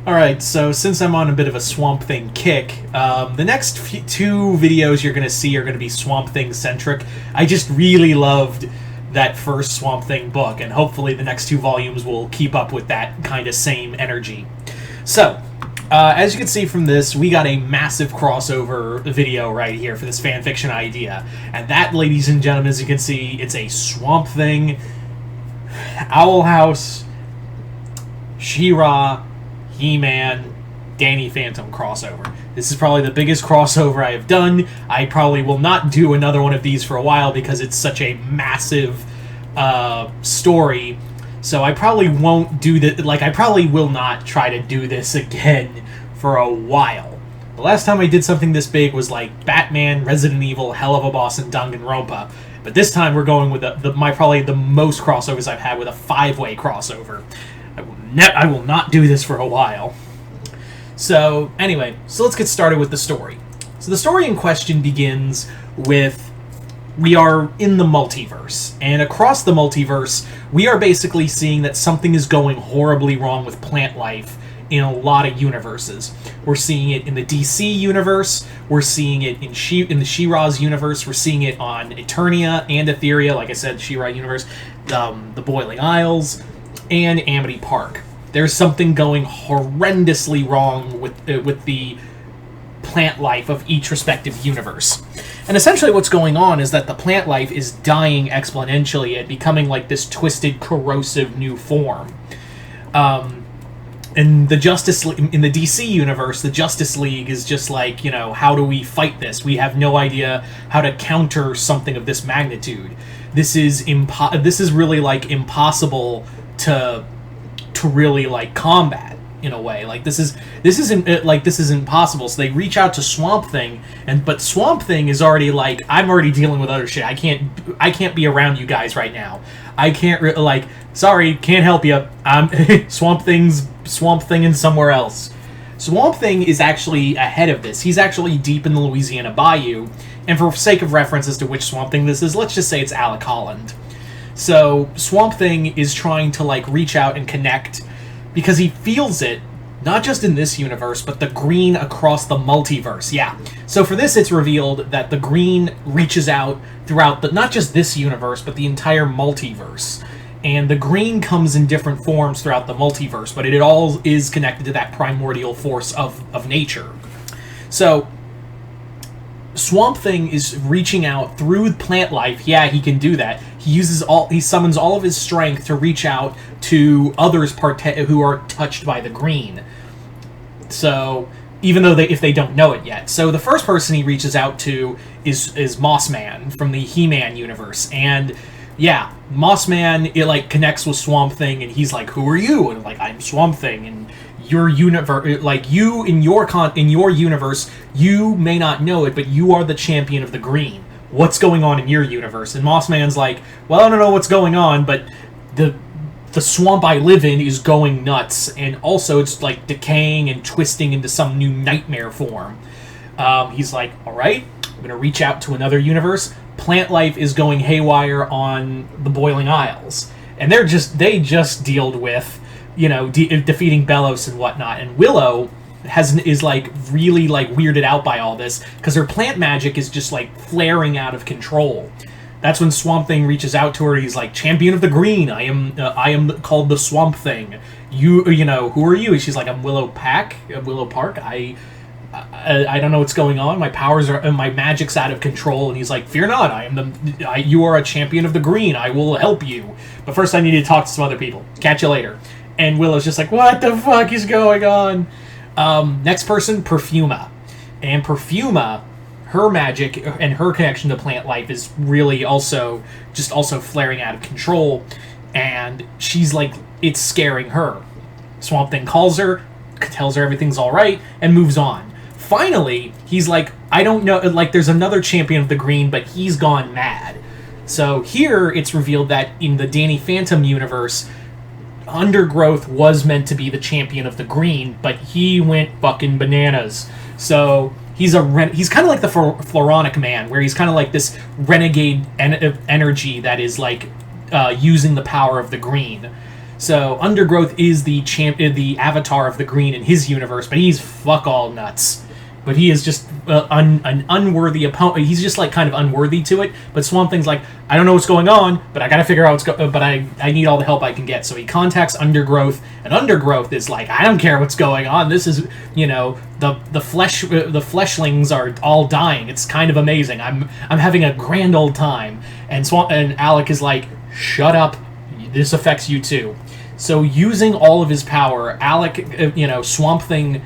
Alright, so since I'm on a bit of a Swamp Thing kick, the next two videos you're going to see are going to be Swamp Thing-centric. I just really loved that first Swamp Thing book, and hopefully the next two volumes will keep up with that kind of same energy. So, as you can see from this, we got a massive crossover video right here for this fanfiction idea. And that, ladies and gentlemen, as you can see, it's a Swamp Thing, Owl House, She-Ra, He-Man, Danny Phantom crossover. This is probably the biggest crossover I have done. I probably will not do another one of these for a while because it's such a massive story. So I probably won't do that. Like, I probably will not try to do this again for a while. The last time I did something this big was like Batman, Resident Evil, Hell of a Boss, and Danganronpa. But this time we're going with probably the most crossovers I've had with a 5-way crossover. I will not do this for a while. So, anyway, so let's get started with the story. So the story in question begins with, we are in the multiverse, and across the multiverse, we are basically seeing that something is going horribly wrong with plant life in a lot of universes. We're seeing it in the DC universe, we're seeing it in the She-Ra's universe, we're seeing it on Eternia and Etheria, like I said, She-Ra universe, the Boiling Isles, and Amity Park. There's something going horrendously wrong with the plant life of each respective universe. And essentially what's going on is that the plant life is dying exponentially and becoming like this twisted, corrosive new form. In the DC universe, the Justice League is just like, you know, how do we fight this? We have no idea how to counter something of this magnitude. This is really like impossible to really like combat in a way. Like this is impossible. So they reach out to Swamp Thing, but Swamp Thing is already like, I'm already dealing with other shit. I can't be around you guys right now. I can't sorry, can't help you. I'm Swamp Thing somewhere else. Swamp Thing is actually ahead of this. He's actually deep in the Louisiana Bayou, and for sake of reference as to which Swamp Thing this is, let's just say it's Alec Holland. So Swamp Thing is trying to like reach out and connect because he feels it, not just in this universe, but the green across the multiverse. Yeah. So for this, it's revealed that the green reaches out throughout not just this universe, but the entire multiverse. And the green comes in different forms throughout the multiverse, but it all is connected to that primordial force of nature. So Swamp Thing is reaching out through plant life. Yeah, he can do that. He summons all of his strength to reach out to others who are touched by the green. So, even though if they don't know it yet. So the first person he reaches out to is Mossman from the He-Man universe. And yeah, Mossman, it like connects with Swamp Thing, and he's like, "Who are you?" And like, "I'm Swamp Thing." And your universe, like you in your universe, you may not know it, but you are the champion of the green. What's going on in your universe? And Mossman's like, "Well, I don't know what's going on, but the swamp I live in is going nuts, and also it's like decaying and twisting into some new nightmare form." He's like, "All right, I'm gonna reach out to another universe. Plant life is going haywire on the Boiling Isles, and they just dealt with, you know, defeating Belos and whatnot." And Willow is like really like weirded out by all this because her plant magic is just like flaring out of control. That's when Swamp Thing reaches out to her. He's like, "Champion of the Green. I am called the Swamp Thing. You know, who are you?" And she's like, "I'm Willow Park. I don't know what's going on. My magic's out of control." And he's like, "Fear not. You are a champion of the green. I will help you. But first I need to talk to some other people. Catch you later." And Willow's just like, "What the fuck is going on?" Next person, Perfuma. And Perfuma, her magic and her connection to plant life is really also flaring out of control. And she's like, it's scaring her. Swamp Thing calls her, tells her everything's alright, and moves on. Finally, he's like, "I don't know, like, there's another champion of the green, but he's gone mad." So here, it's revealed that in the Danny Phantom universe, Undergrowth was meant to be the champion of the green, but he went fucking bananas. So he's kind of like the Floronic Man, where he's kind of like this renegade energy that is like using the power of the green. So Undergrowth is the avatar of the green in his universe, but he's fuck all nuts. But he is just an unworthy opponent. He's just like kind of unworthy to it. But Swamp Thing's like, I don't know what's going on, but I gotta figure out but I need all the help I can get. So he contacts Undergrowth, and Undergrowth is like, I don't care what's going on. This is, the fleshlings are all dying. It's kind of amazing. I'm having a grand old time. And Alec is like, shut up. This affects you too. So using all of his power, Alec, Swamp Thing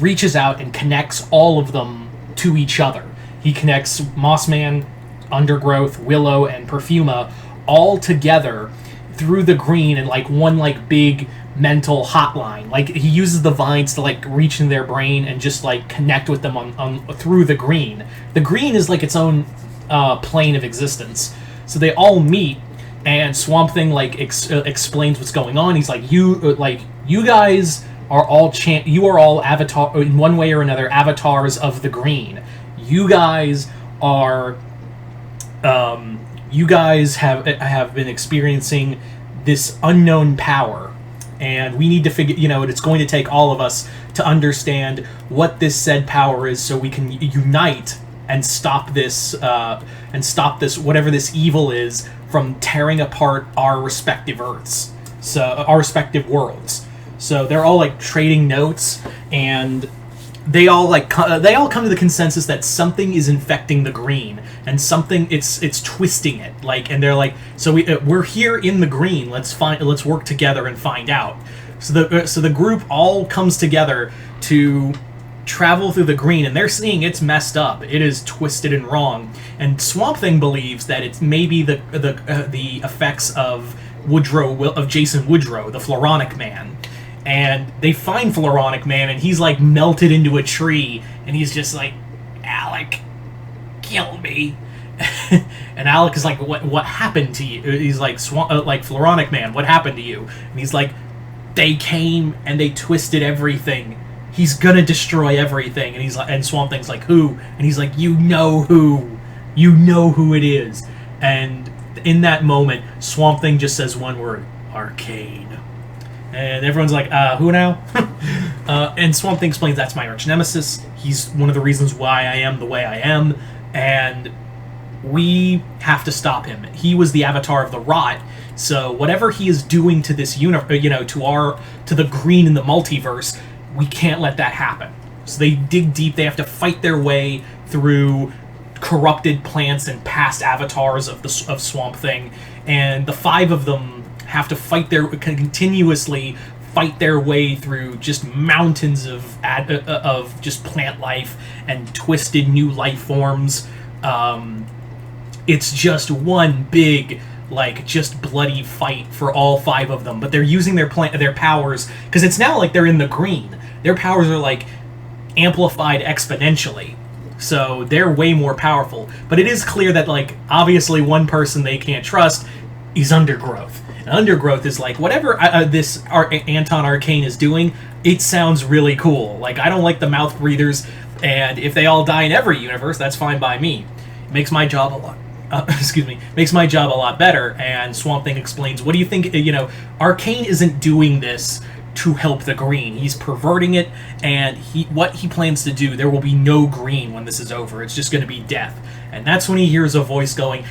reaches out and connects all of them to each other. He connects Mossman, Undergrowth, Willow, and Perfuma all together through the green in like one like big mental hotline. Like he uses the vines to like reach in their brain and just like connect with them on through the green. The green is like its own plane of existence. So they all meet, and Swamp Thing like explains what's going on. He's like, you guys are all you are all avatar in one way or another avatars of the green. You guys are you guys have been experiencing this unknown power, and we need to figure, it's going to take all of us to understand what this said power is, so we can unite and stop this whatever this evil is from tearing apart our respective Earths, so our respective worlds. So they're all like trading notes, and they all come to the consensus that something is infecting the green, and something it's twisting it. And they're like, so we're here in the green. Let's work together and find out. So the group all comes together to travel through the green, and they're seeing it's messed up. It is twisted and wrong. And Swamp Thing believes that it's maybe the effects of Jason Woodrow, the Floronic Man. And they find Floronic Man, and he's like melted into a tree, and he's just like, Alec, kill me. And Alec is like, what happened to you? He's like, Floronic Man, what happened to you? And he's like, they came and they twisted everything. He's gonna destroy everything. And he's like, and Swamp Thing's like, who? And he's like, you know who it is. And in that moment, Swamp Thing just says one word: Arcane. And everyone's like, who now? And Swamp Thing explains, that's my arch nemesis. He's one of the reasons why I am the way I am, and we have to stop him. He was the avatar of the rot, so whatever he is doing to this to the green in the multiverse, we can't let that happen. So they dig deep. They have to fight their way through corrupted plants and past avatars of Swamp Thing, and the 5 of them have to continuously fight their way through just mountains of just plant life and twisted new life forms. It's just one big, just bloody fight for all 5 of them. But they're using their powers, because it's now like they're in the green. Their powers are amplified exponentially, so they're way more powerful. But it is clear that obviously one person they can't trust is Undergrowth. And Undergrowth is like, whatever this Anton Arcane is doing, it sounds really cool. I don't like the mouth breathers, and if they all die in every universe, that's fine by me. It makes my job a lot. Makes my job a lot better. And Swamp Thing explains, what do you think? Arcane isn't doing this to help the green. He's perverting it, and what he plans to do, there will be no green when this is over. It's just going to be death. And that's when he hears a voice going,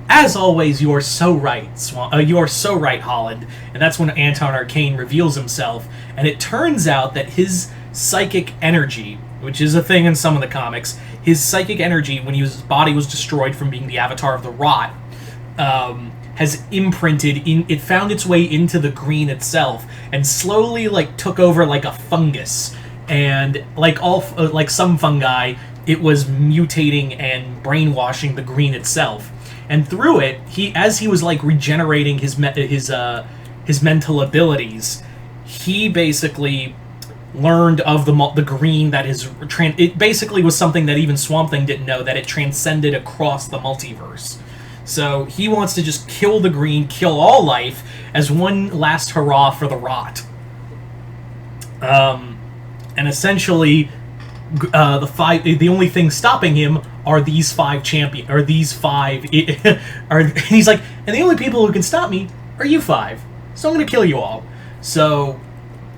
as always, you are so right, you are so right, Holland. And that's when Anton Arcane reveals himself, and it turns out that his psychic energy, which is a thing in some of the comics, his psychic energy, when his body was destroyed from being the avatar of the rot, has imprinted it found its way into the green itself, and slowly took over like a fungus. And like some fungi, it was mutating and brainwashing the green itself. And through it, as he was regenerating his mental abilities, he basically learned of the green that is it basically was something that even Swamp Thing didn't know, that it transcended across the multiverse. So he wants to just kill the green, kill all life, as one last hurrah for the rot. And essentially, the only thing stopping him are these 5 champions, or these 5 and he's like, and the only people who can stop me are you 5. so I'm going to kill you all. So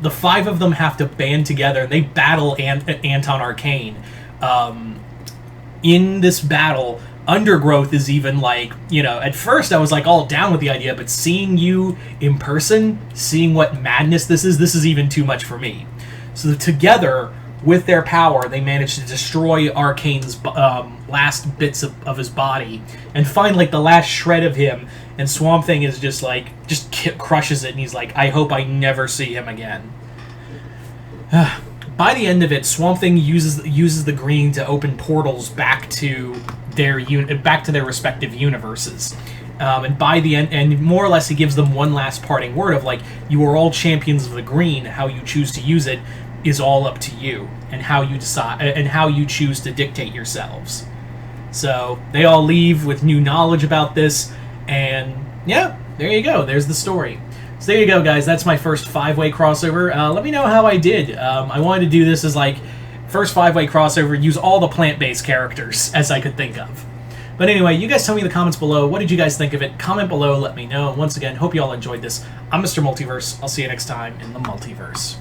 the 5 of them have to band together, and they battle Anton Arcane. In this battle, Undergrowth is even like, at first I was like all down with the idea, but seeing you in person, seeing what madness this is even too much for me. So together, with their power, they manage to destroy Arcane's last bits of his body and find like the last shred of him, and Swamp Thing is just crushes it, and he's like, I hope I never see him again. By the end of it, Swamp Thing uses the green to open portals back to their respective universes. And by the end, and more or less, he gives them one last parting word of like, you are all champions of the green. How you choose to use it is all up to you, and how you decide and how you choose to dictate yourselves. So they all leave with new knowledge about this, and yeah, there you go. There's the story. So there you go, guys. That's my first 5-way crossover. Let me know how I did. I wanted to do this as like first 5-way crossover, use all the plant-based characters as I could think of. But anyway, you guys tell me in the comments below, what did you guys think of it? Comment below, let me know. Once again, hope you all enjoyed this. I'm Mr. Multiverse. I'll see you next time in the multiverse.